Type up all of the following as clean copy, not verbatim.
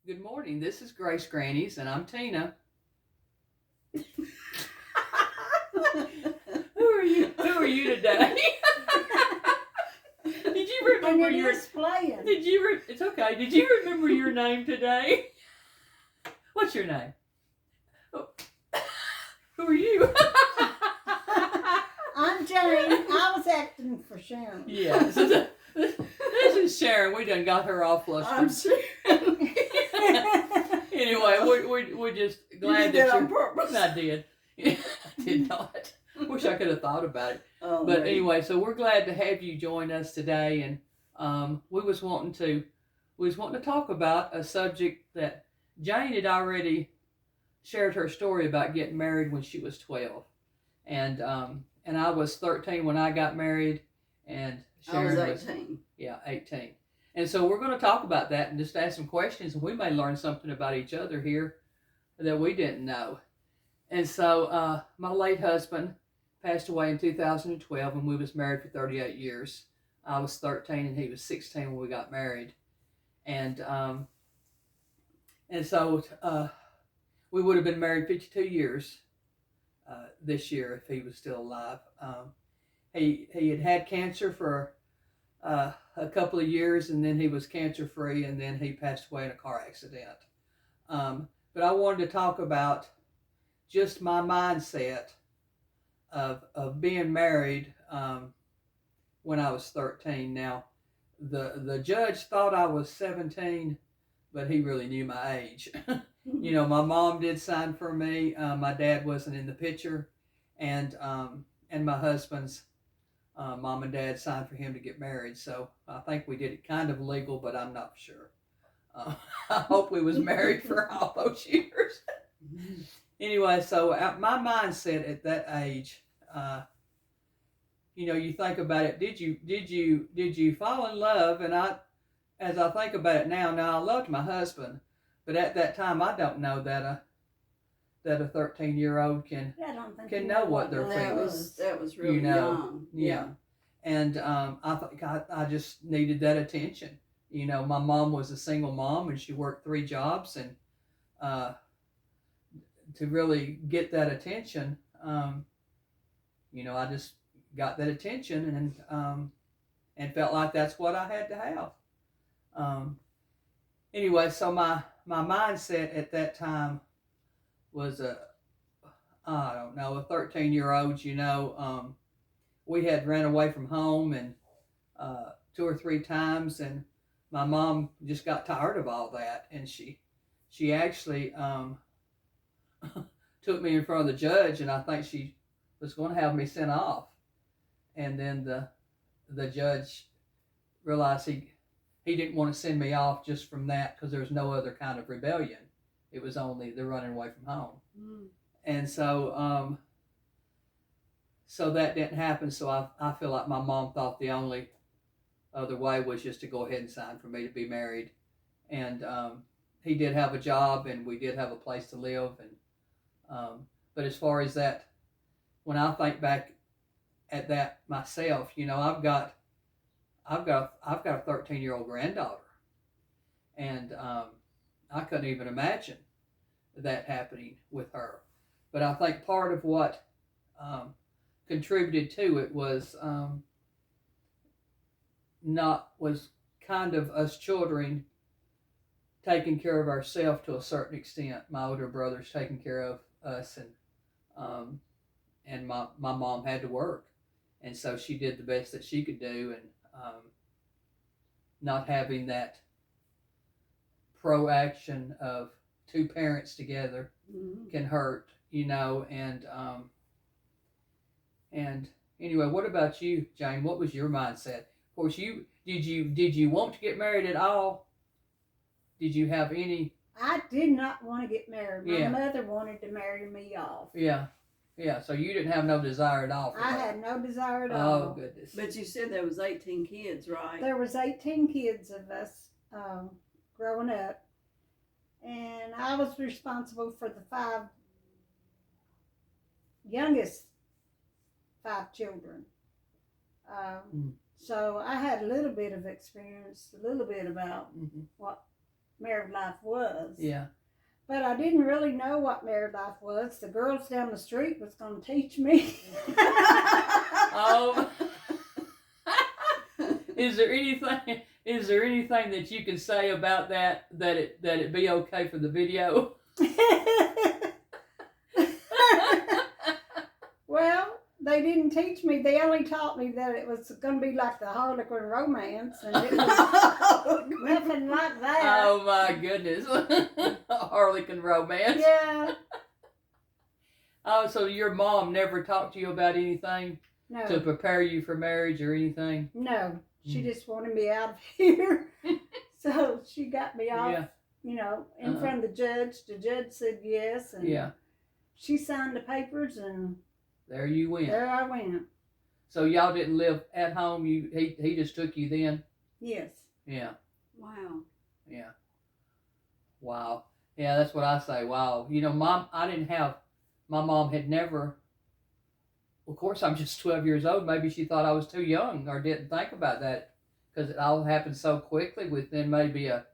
Good morning. This is Grace Grannies, and I'm Tina. Who are you? Who are you today? Did you remember and it your? is playing. Did you? It's okay. Did you remember your name today? What's your name? Oh. Who are you? I'm Jane. I was acting for Sharon. Yeah. So this is Sharon. We done got her all flustered. I'm Sharon. Anyway, we're just glad you did that on purpose. I did. I did not. Wish I could have thought about it. Oh, But right. anyway, so we're glad to have you join us today, and we was wanting to talk about a subject that Jane had already shared her story about getting married when she was 12, and I was 13 when I got married, and Sharon I was 18. 18. And so we're going to talk about that and just ask some questions, and we may learn something about each other here that we didn't know. And so my late husband passed away in 2012, and we was married for 38 years. I was 13 and he was 16 when we got married, and so we would have been married 52 years this year if he was still alive. He had cancer for a couple of years, and then he was cancer free, and then he passed away in a car accident. But I wanted to talk about just my mindset of being married when I was 13. Now, the judge thought I was 17, but he really knew my age. You know, my mom did sign for me. My dad wasn't in the picture, and my husband's mom and dad signed for him to get married. So I think we did it kind of legal, but I'm not sure. I hope we was married for all those years. Anyway, so my mindset at that age, you know, you think about it. Did you fall in love? And as I think about it now, I loved my husband, but at that time, I don't know that a 13-year-old can know what they're feeling. That was really young. Yeah. And I think I just needed that attention. You know, my mom was a single mom, and she worked 3 jobs, and to really get that attention, you know, I just got that attention, and felt like that's what I had to have. Anyway, so my mindset at that time was I don't know, a 13-year-old. You know, we had ran away from home and 2 or 3 times, and my mom just got tired of all that, and she actually took me in front of the judge, and I think she was going to have me sent off. And then the judge realized he didn't want to send me off just from that, because there was no other kind of rebellion. It was only the running away from home. And so so that didn't happen. So I feel like my mom thought the only other way was just to go ahead and sign for me to be married. And he did have a job, and we did have a place to live. And but as far as that, when I think back at that myself, you know, I've got a 13-year-old granddaughter, and I couldn't even imagine that happening with her. But I think part of what contributed to it was was kind of us children taking care of ourselves to a certain extent. My older brother's taking care of us, and my mom had to work, and so she did the best that she could do, and not having that proaction of 2 parents together can hurt, you know. And anyway, what about you, Jane? What was your mindset? Of course, did you want to get married at all? Did you have any? I did not want to get married. My Yeah. mother wanted to marry me off. Yeah. So you didn't have no desire at all for I that. had no desire at all. Oh goodness. But you said there was 18 kids, right? There was 18 kids of us growing up, and I was responsible for the 5 youngest 5 children. So I had a little bit of experience, a little bit about what married life was. Yeah. But I didn't really know what married life was. The girls down the street was going to teach me. Oh. Is there anything? Is there anything that you can say about that it be okay for the video? Well, they didn't teach me. They only taught me that it was going to be like the Harlequin romance, and it was nothing like that. Oh my goodness. Harlequin romance. Yeah. Oh, so your mom never talked to you about anything No. to prepare you for marriage or anything? No. She Mm. just wanted me out of here. So she got me off, Yeah. you know, in front of the judge. The judge said yes, and Yeah. she signed the papers, and There you went. there I went. So y'all didn't live at home. He just took you then. Yes. Yeah. Wow. Yeah. Wow. Yeah, that's what I say. Wow. You know, my mom had never, of course, I'm just 12 years old. Maybe she thought I was too young or didn't think about that because it all happened so quickly within maybe a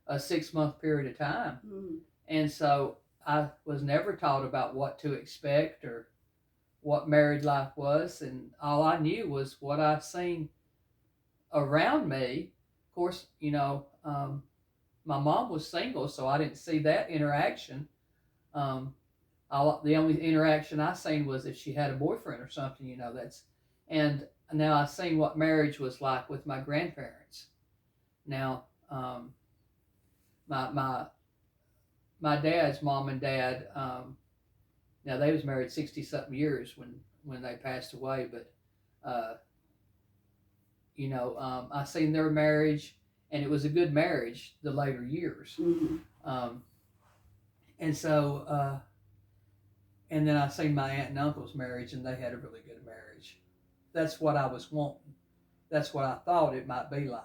6-month period of time. Mm. And so I was never taught about what to expect or what married life was. And all I knew was what I seen around me. Of course, you know, my mom was single, so I didn't see that interaction. The only interaction I seen was if she had a boyfriend or something, you know. And now I seen what marriage was like with my grandparents. Now, my dad's mom and dad, now they was married 60-something years when they passed away, but you know, I seen their marriage, and it was a good marriage the later years. Mm. And so, and then I seen my aunt and uncle's marriage, and they had a really good marriage. That's what I was wanting. That's what I thought it might be like.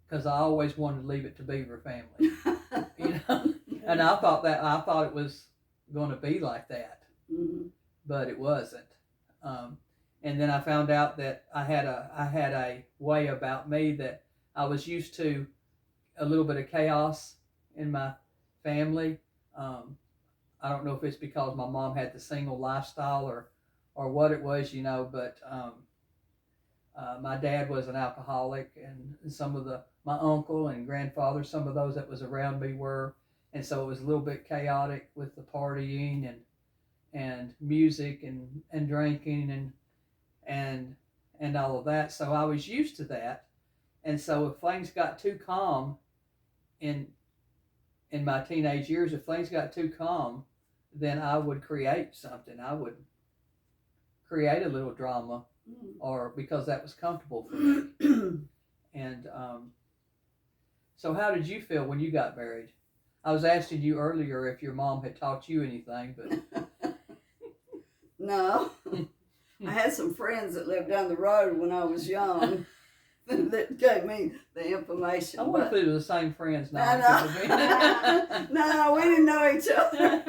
Because I always wanted to leave it to Beaver family, you know. And I thought it was going to be like that, Mm. but it wasn't. And then I found out that I had a way about me that I was used to a little bit of chaos in my family. I don't know if it's because my mom had the single lifestyle or what it was, you know, but my dad was an alcoholic, and my uncle and grandfather, some of those that was around me were, and so it was a little bit chaotic with the partying and music and drinking and all of that. So I was used to that, and so if things got too calm in my teenage years, if things got too calm, then I would create something. I would create a little drama, or because that was comfortable for me. And so how did you feel when you got married? I was asking you earlier if your mom had taught you anything, but No. I had some friends that lived down the road when I was young that gave me the information. I wonder if they were the same friends now. No, we didn't know each other.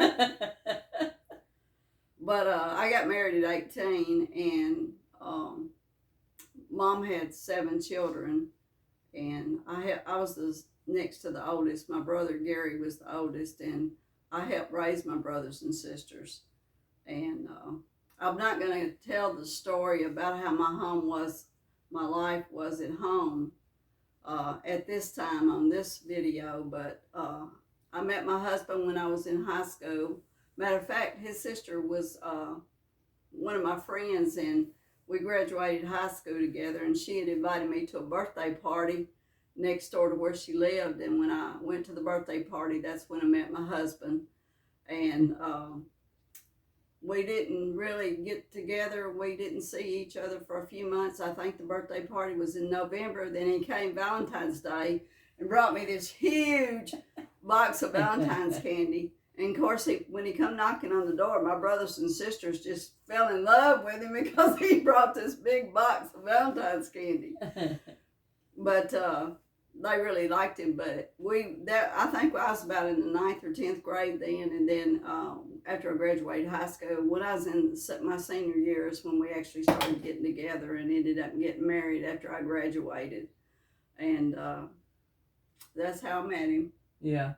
But I got married at 18, and Mom had 7 children, and I was next to the oldest. My brother Gary was the oldest, and I helped raise my brothers and sisters. And I'm not going to tell the story about how my life was at home at this time on this video, but I met my husband when I was in high school. Matter of fact, his sister was one of my friends, and we graduated high school together, and she had invited me to a birthday party next door to where she lived. And when I went to the birthday party, that's when I met my husband. And we didn't really get together. We didn't see each other for a few months. I think the birthday party was in November. Then he came Valentine's Day and brought me this huge box of Valentine's candy. And of course, when he come knocking on the door, my brothers and sisters just fell in love with him because he brought this big box of Valentine's candy. But they really liked him. But I think I was about in the 9th or 10th grade then. And then after I graduated high school, when I was in my senior years, when we actually started getting together and ended up getting married after I graduated. And That's how I met him. Yeah.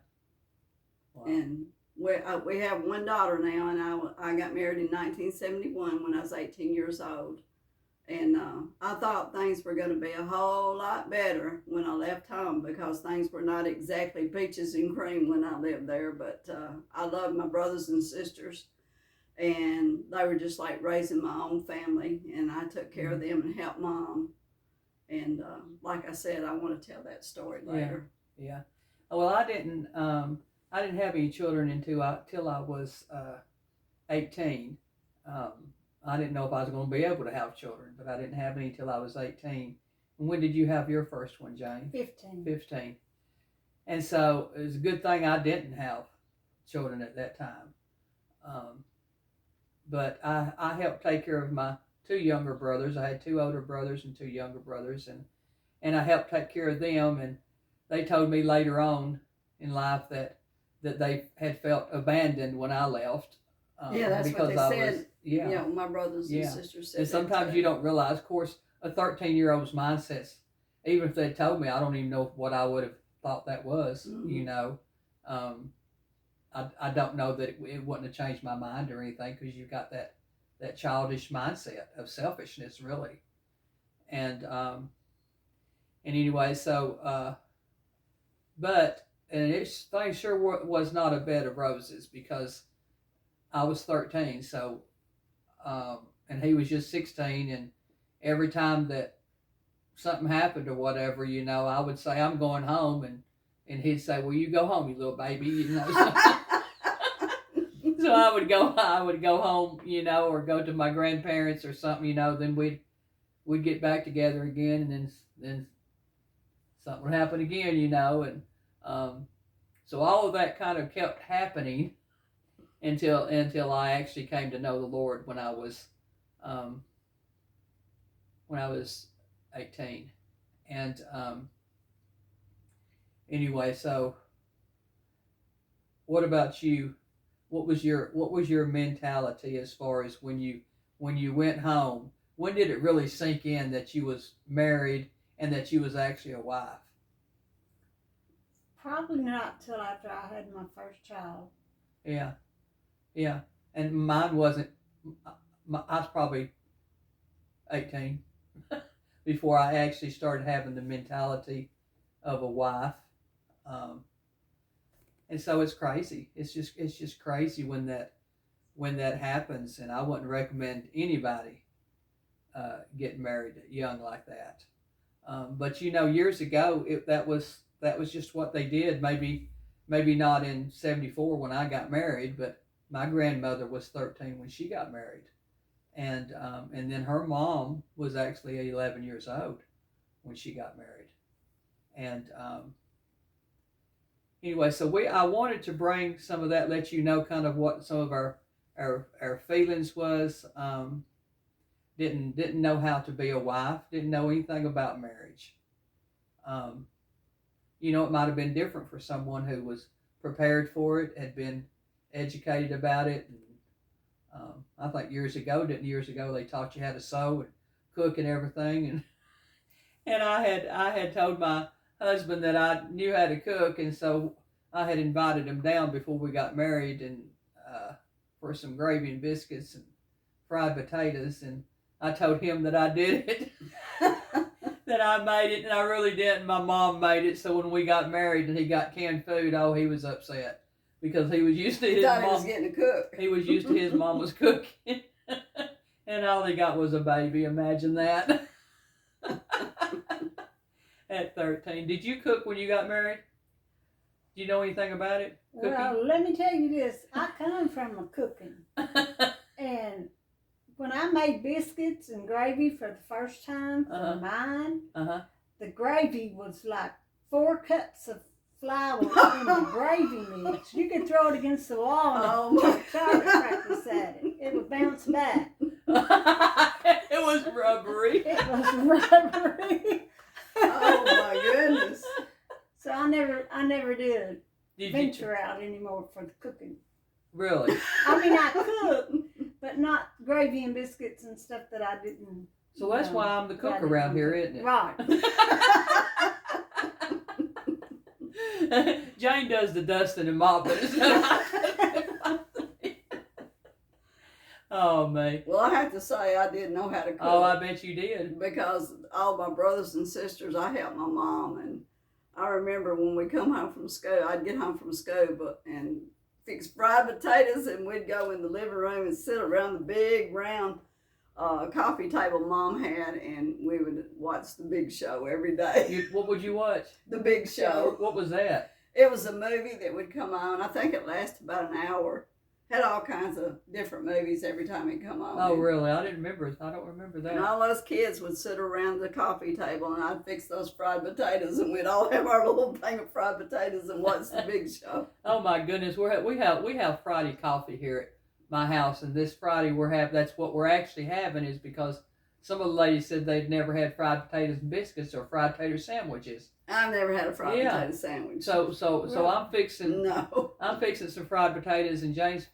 Wow. And we have one daughter now, and I got married in 1971 when I was 18 years old. And I thought things were going to be a whole lot better when I left home, because things were not exactly peaches and cream when I lived there. But I loved my brothers and sisters, and they were just like raising my own family, and I took care of them and helped Mom. And like I said, I want to tell that story later. Yeah. Well, I didn't have any children until I was 18. I didn't know if I was going to be able to have children, but I didn't have any till I was 18. And when did you have your first one, Jane? 15. 15. And so it was a good thing I didn't have children at that time. But I helped take care of my 2 younger brothers. I had 2 older brothers and 2 younger brothers, and I helped take care of them. And they told me later on in life that they had felt abandoned when I left. Yeah, that's because what they said. Yeah, My brothers and sisters said and sometimes that you don't realize, of course, a 13-year-old's mindsets, even if they told me, I don't even know what I would have thought that was, you know. I don't know that it wouldn't have changed my mind or anything, because you've got that childish mindset of selfishness, really. And anyway, so, things sure was not a bed of roses, because I was 13, so, and he was just 16, and every time that something happened or whatever, you know, I would say, I'm going home, and he'd say, well, you go home, you little baby, you know. So I would go home, you know, or go to my grandparents or something, you know, then we'd get back together again, and then something would happen again, you know, and so all of that kind of kept happening until I actually came to know the Lord when I was 18. And anyway, so what about you? What was your mentality as far as when you went home? When did it really sink in that you was married and that you was actually a wife? Probably not till after I had my first child. Yeah, and mine wasn't. I was probably 18 before I actually started having the mentality of a wife, and so it's crazy. It's just crazy when that happens, and I wouldn't recommend anybody getting married young like that. But you know, years ago, that was just what they did. Maybe not in '74 when I got married, but my grandmother was 13 when she got married, and then her mom was actually 11 years old when she got married. And anyway, so I wanted to bring some of that, let you know kind of what some of our feelings was. Didn't know how to be a wife, didn't know anything about marriage. You know, it might have been different for someone who was prepared for it, had been educated about it. And I think years ago they taught you how to sew and cook and everything, and I had told my husband that I knew how to cook, and so I had invited him down before we got married, and for some gravy and biscuits and fried potatoes, and I told him that I did it. That I made it, and I really didn't. My mom made it, so when we got married and he got canned food, oh, he was upset, because he was used to his mom. He was getting to cook. He was used to his mom was cooking, and all he got was a baby. Imagine that. At 13, did you cook when you got married? Do you know anything about it? Cooking? Well, let me tell you this. I come from a cooking, and when I made biscuits and gravy for the first time for mine, the gravy was like 4 cups of flour in the gravy mix. You could throw it against the wall and target practice at it. It would bounce back. It was rubbery. It was rubbery. Oh my goodness. So I never did venture out anymore for the cooking. Really? I mean, I cook, but not gravy and biscuits and stuff that I didn't. So that's why I'm the cook around here, isn't it? Right. Jane does the dusting and mopping. Oh, man. Well, I have to say I didn't know how to cook. Oh, I bet you did. Because all my brothers and sisters, I helped my mom. And I remember when we come home from school, I'd get home from school and fix fried potatoes, and we'd go in the living room and sit around the big round coffee table Mom had, and we would watch The Big Show every day. What would you watch? The Big Show. What was that? It was a movie that would come on. I think it lasted about an hour. Had all kinds of different movies every time it come on. Oh, really? I don't remember that. And all those kids would sit around the coffee table, and I'd fix those fried potatoes, and we'd all have our little thing of fried potatoes and watch The Big Show. Oh my goodness, we have Friday coffee here at my house, and this Friday that's what we're actually having, is because some of the ladies said they'd never had fried potatoes and biscuits or fried potato sandwiches. I've never had a fried potato sandwich. So I'm fixing. No. I'm fixing some fried potatoes, and Jane's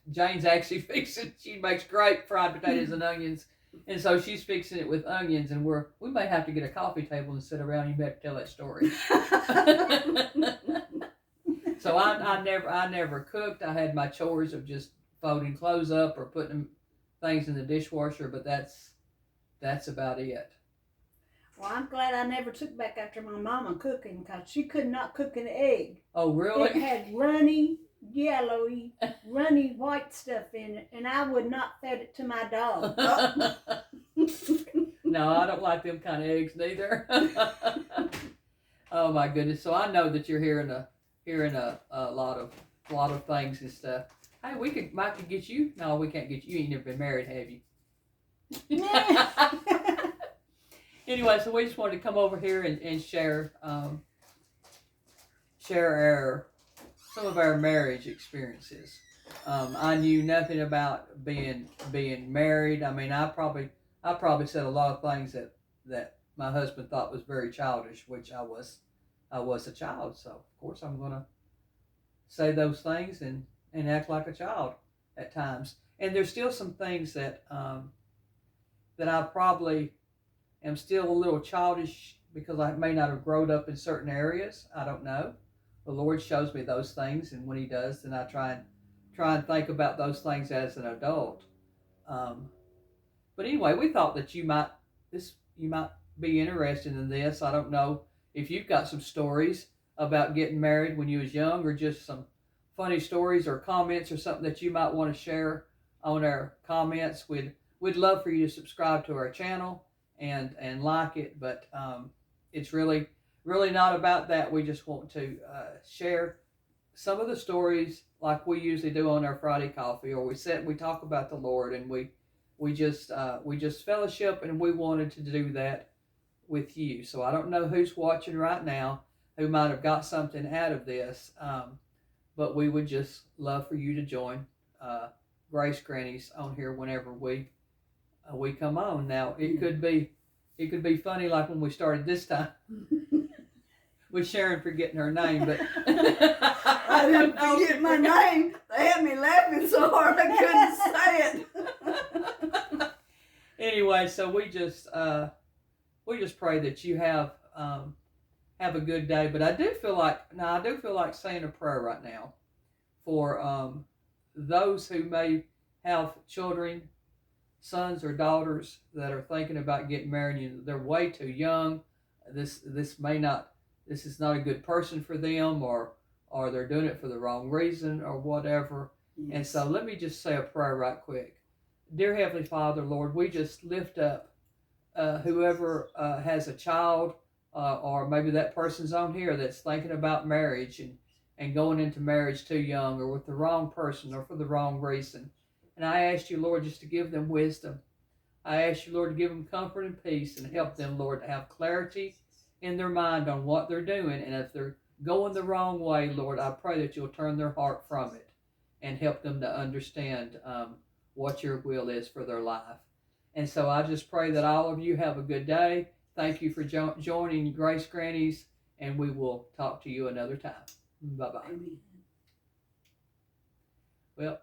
actually fixing. She makes great fried potatoes and onions, and so she's fixing it with onions. And we may have to get a coffee table and sit around. You may have to tell that story. So I never cooked. I had my chores of just folding clothes up or putting things in the dishwasher, but that's about it. Well, I'm glad I never took back after my mama cooking, because she could not cook an egg. Oh, really? It had runny, yellowy, runny white stuff in it, and I would not fed it to my dog. No, I don't like them kind of eggs neither. Oh my goodness! So I know that you're hearing a lot of things and stuff. Hey, Mike could get you. No, we can't get you. You ain't never been married, have you? Anyway, so we just wanted to come over here and share some of our marriage experiences. I knew nothing about being married. I mean, I probably said a lot of things that my husband thought was very childish, which I was a child. So of course I'm gonna say those things and act like a child at times. And there's still some things that I probably am still a little childish, because I may not have grown up in certain areas. I don't know. The Lord shows me those things, and when He does, then I try and think about those things as an adult. But anyway, we thought that you might be interested in this. I don't know if you've got some stories about getting married when you was young, or just some funny stories or comments or something that you might want to share on our comments. We'd love for you to subscribe to our channel and like it, but it's really not about that. We just want to share some of the stories like we usually do on our Friday coffee, or we sit and we talk about the Lord, and we just fellowship, and we wanted to do that with you. So I don't know who's watching right now who might have got something out of this, but we would just love for you to join Grace Grannies on here whenever we come on. Now it could be funny, like when we started this time with Sharon forgetting her name, but I didn't forget my name. They had me laughing so hard I couldn't say it. Anyway, so we just pray that you have a good day. But I do feel like saying a prayer right now for those who may have children, sons or daughters, that are thinking about getting married. They're way too young. This is not a good person for them, or they're doing it for the wrong reason, or whatever. Yes. And so let me just say a prayer right quick. Dear Heavenly Father, Lord, we just lift up whoever has a child, or maybe that person's on here that's thinking about marriage and going into marriage too young, or with the wrong person, or for the wrong reason. And I ask you, Lord, just to give them wisdom. I ask you, Lord, to give them comfort and peace, and help them, Lord, to have clarity in their mind on what they're doing. And if they're going the wrong way, Lord, I pray that you'll turn their heart from it and help them to understand what your will is for their life. And so I just pray that all of you have a good day. Thank you for joining Grace Grannies, and we will talk to you another time. Bye-bye. Amen. Well,